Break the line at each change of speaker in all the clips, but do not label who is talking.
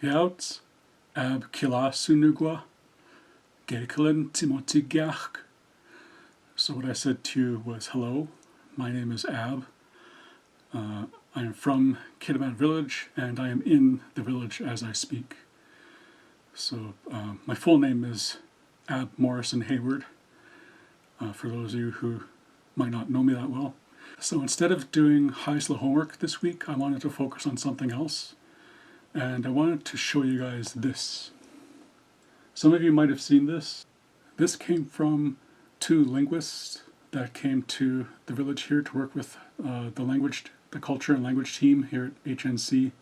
Yaut ab kila sunugwa gekelen timotigiach. So what I said to you was, hello, my name is Ab. I am from Kitimat village and I am in the village as I speak. So my full name is Ab Morrison Hayward, for those of you who might not know me that well. So instead of doing xa'islak'ala homework this week, I wanted to focus on something else. And I wanted to show you guys this. Some of you might have seen this. This came from two linguists that came to the village here to work with the culture and language team here at HNC.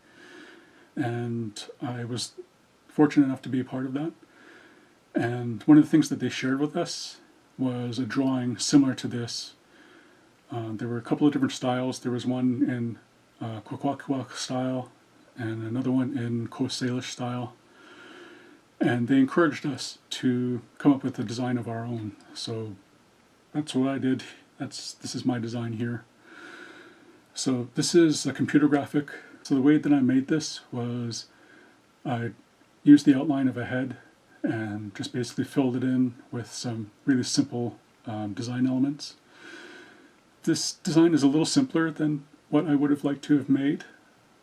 And I was fortunate enough to be a part of that. And one of the things that they shared with us was a drawing similar to this. There were a couple of different styles. There was one in Kwakwakwa style and another one in Coast Salish style. And they encouraged us to come up with a design of our own. So that's what I did. This is my design here. So this is a computer graphic. So the way that I made this was I used the outline of a head and just basically filled it in with some really simple design elements. This design is a little simpler than what I would have liked to have made,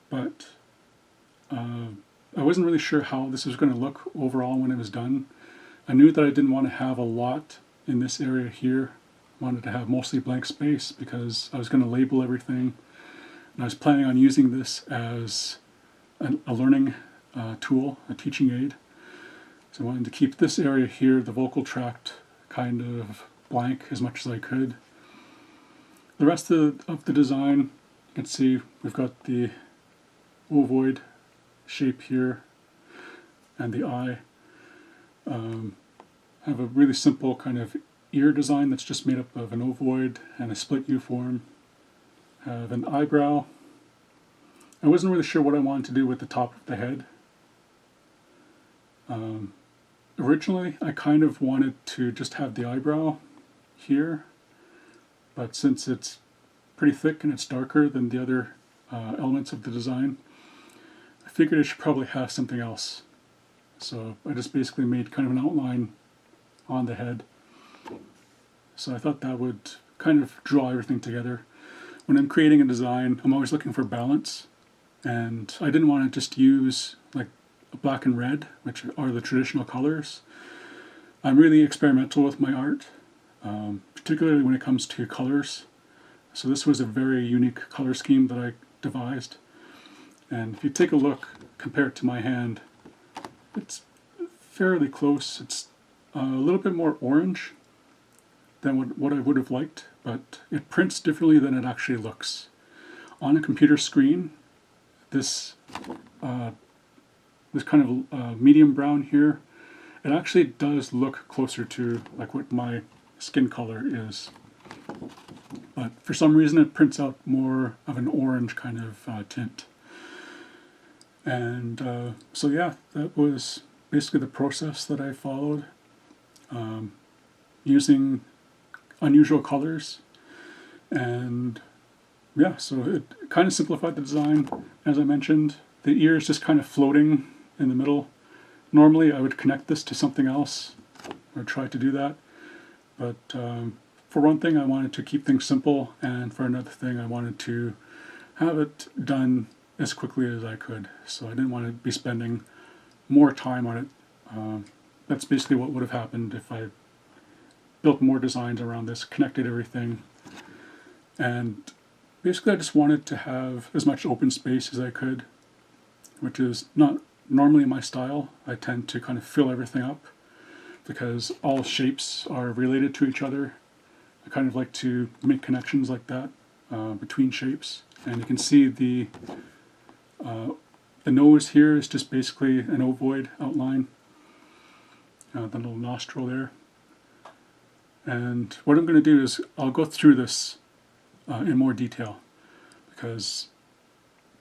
but I wasn't really sure how this was going to look overall when it was done. I knew that I didn't want to have a lot in this area here. I wanted to have mostly blank space because I was going to label everything. And I was planning on using this as a learning tool, a teaching aid. So I wanted to keep this area here, the vocal tract, kind of blank as much as I could. The rest of the design, you can see we've got the ovoid shape here and the eye. Have a really simple kind of ear design that's just made up of an ovoid and a split U-form. Have an eyebrow. I wasn't really sure what I wanted to do with the top of the head. Originally I kind of wanted to just have the eyebrow here, but since it's pretty thick and it's darker than the other elements of the design, I figured I should probably have something else. So I just basically made kind of an outline on the head. So I thought that would kind of draw everything together. When I'm creating a design, I'm always looking for balance, and I didn't want to just use like black and red, which are the traditional colors. I'm really experimental with my art, particularly when it comes to colors. So this was a very unique color scheme that I devised. And if you take a look, compared to my hand, it's fairly close. It's a little bit more orange than what I would have liked, but it prints differently than it actually looks. On a computer screen, this kind of medium brown here, it actually does look closer to like what my skin color is. But for some reason it prints out more of an orange kind of tint. And so yeah, that was basically the process that I followed, using unusual colors. And yeah, so it kind of simplified the design. As I mentioned, the ear is just kind of floating in the middle. Normally I would connect this to something else, or try to do that, but for one thing I wanted to keep things simple, and for another thing I wanted to have it done as quickly as I could. So I didn't want to be spending more time on it. That's basically what would have happened if I built more designs around this, connected everything. And basically I just wanted to have as much open space as I could, which is not normally my style. I tend to kind of fill everything up because all shapes are related to each other. I kind of like to make connections like that between shapes. And you can see the nose here is just basically an ovoid outline, the little nostril there. And what I'm going to do is I'll go through this in more detail, because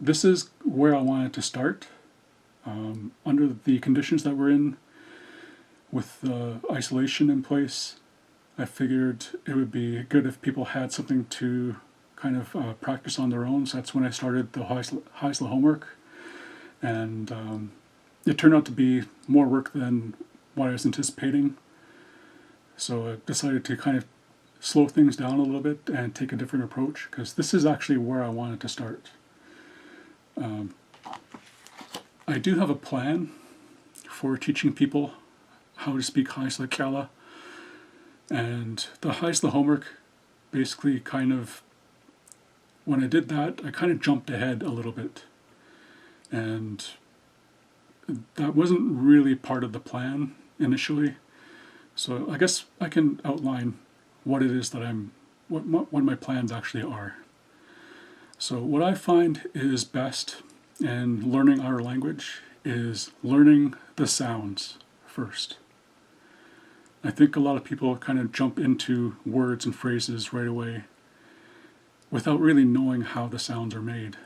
this is where I wanted to start. Under the conditions that we're in, with the isolation in place, I figured it would be good if people had something to kind of practice on their own. So that's when I started the xa'islak'ala homework. And it turned out to be more work than what I was anticipating. So I decided to kind of slow things down a little bit and take a different approach, because this is actually where I wanted to start. I do have a plan for teaching people how to speak xa'islak'ala, and the xa'islak'ala homework basically kind of, when I did that, I kind of jumped ahead a little bit, and that wasn't really part of the plan initially. So I guess I can outline what it is that what my plans actually are. So what I find is best in learning our language is learning the sounds first. I think a lot of people kind of jump into words and phrases right away without really knowing how the sounds are made.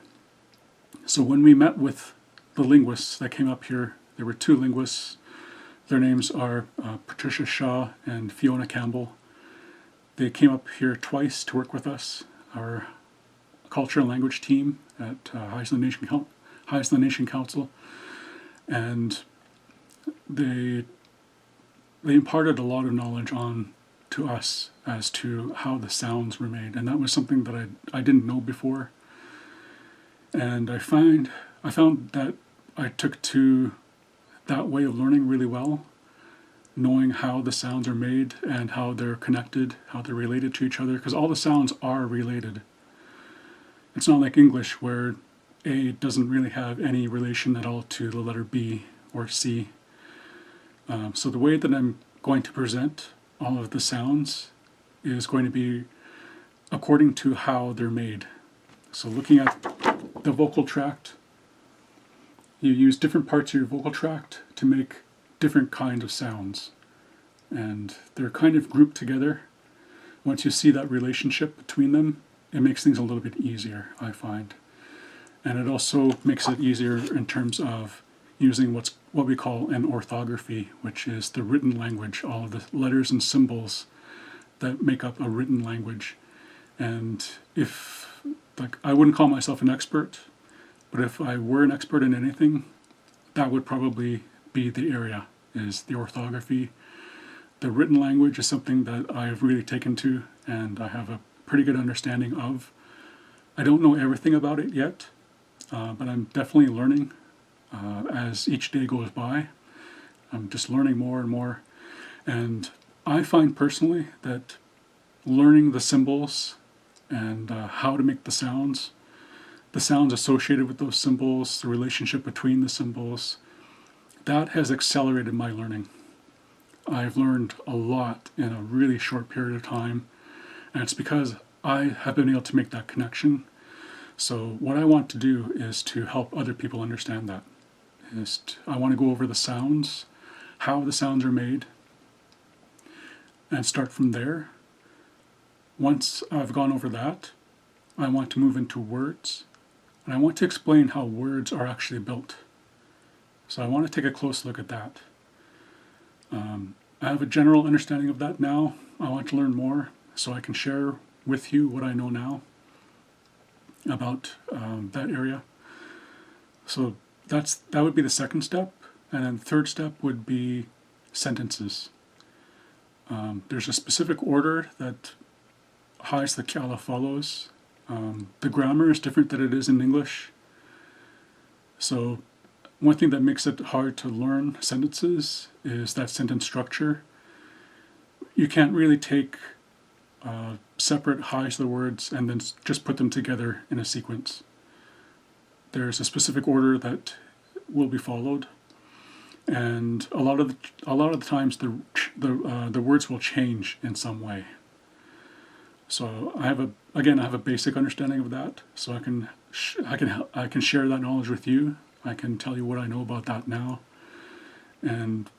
So when we met with the linguists that came up here, there were two linguists. Their names are Patricia Shaw and Fiona Campbell. They came up here twice to work with us, our culture and language team at xa'islak'ala Nation Council, and they imparted a lot of knowledge to us as to how the sounds were made, and that was something that I didn't know before. And I found that I took to that way of learning really well, knowing how the sounds are made and how they're connected, how they're related to each other, because all the sounds are related. It's not like English where A doesn't really have any relation at all to the letter B or C. So the way that I'm going to present all of the sounds is going to be according to how they're made. So looking at the vocal tract, you use different parts of your vocal tract to make different kinds of sounds. And they're kind of grouped together. Once you see that relationship between them, it makes things a little bit easier, I find. And it also makes it easier in terms of using what we call an orthography, which is the written language, all of the letters and symbols that make up a written language. And I wouldn't call myself an expert, but if I were an expert in anything, that would probably be the area, is the orthography. The written language is something that I've really taken to and I have a pretty good understanding of. I don't know everything about it yet, but I'm definitely learning as each day goes by. I'm just learning more and more. And I find personally that learning the symbols and how to make the sounds associated with those symbols, the relationship between the symbols, that has accelerated my learning. I've learned a lot in a really short period of time, and it's because I have been able to make that connection. So what I want to do is to help other people understand that. I want to go over the sounds, how the sounds are made, and start from there. Once I've gone over that, I want to move into words, and I want to explain how words are actually built. So I want to take a close look at that. I have a general understanding of that now. I want to learn more so I can share with you what I know now about that area. So that would be the second step, and then the third step would be sentences. There's a specific order that xa'islak'ala follows. The grammar is different than it is in English. So one thing that makes it hard to learn sentences is that sentence structure. You can't really take separate xa'islak'ala words and then just put them together in a sequence. There's a specific order that will be followed, and a lot of the times the words will change in some way. So I have a basic understanding of that. So I can share that knowledge with you. I can tell you what I know about that now, and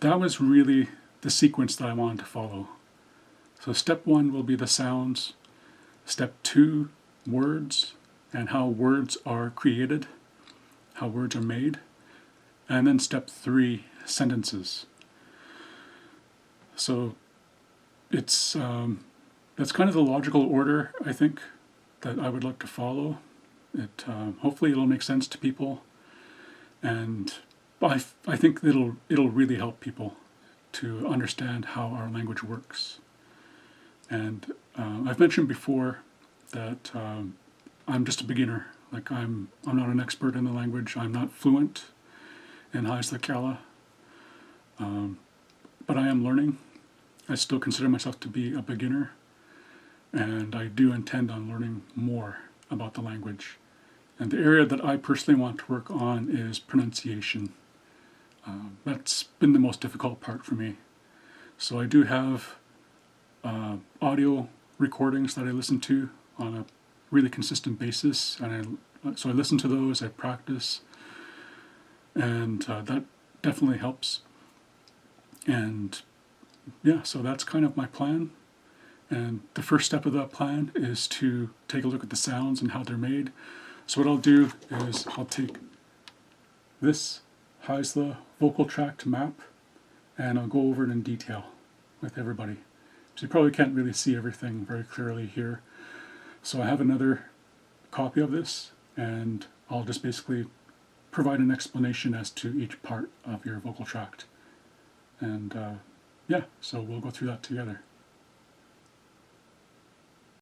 that was really the sequence that I wanted to follow. So step 1 will be the sounds. Step 2, words, and how words are created, how words are made. And then step 3, sentences. So that's kind of the logical order, I think, that I would like to follow. Hopefully it'll make sense to people. And But I think it'll really help people to understand how our language works. And I've mentioned before that I'm just a beginner. Like I'm not an expert in the language. I'm not fluent in xa'islak'ala, but I am learning. I still consider myself to be a beginner, and I do intend on learning more about the language. And the area that I personally want to work on is pronunciation. That's been the most difficult part for me. So I do have audio recordings that I listen to on a really consistent basis, and so I listen to those, I practice, and that definitely helps. And yeah, so that's kind of my plan. And the first step of that plan is to take a look at the sounds and how they're made. So what I'll do is I'll take this xa'islak'ala vocal tract map and I'll go over it in detail with everybody. So you probably can't really see everything very clearly here. So I have another copy of this, and I'll just basically provide an explanation as to each part of your vocal tract. And yeah, so we'll go through that together.